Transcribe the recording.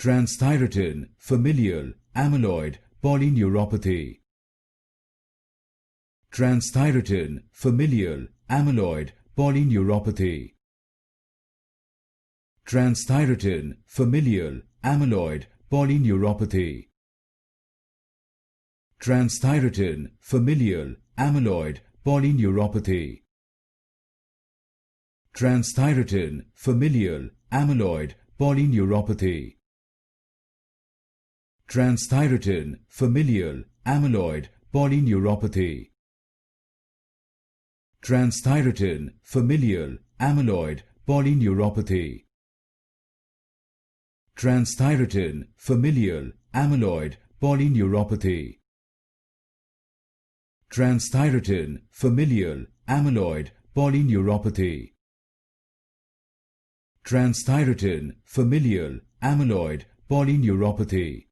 Transthyretin Familial Amyloid Polyneuropathy. Transthyretin Familial Amyloid Polyneuropathy. Transthyretin Familial Amyloid Polyneuropathy. Transthyretin Familial Amyloid Polyneuropathy. Transthyretin Familial Amyloid Polyneuropathy. Transthyretin Familial Amyloid Polyneuropathy. Transthyretin Familial Amyloid Polyneuropathy. Transthyretin Familial Amyloid Polyneuropathy. Transthyretin Familial Amyloid Polyneuropathy. Transthyretin Familial Amyloid Polyneuropathy.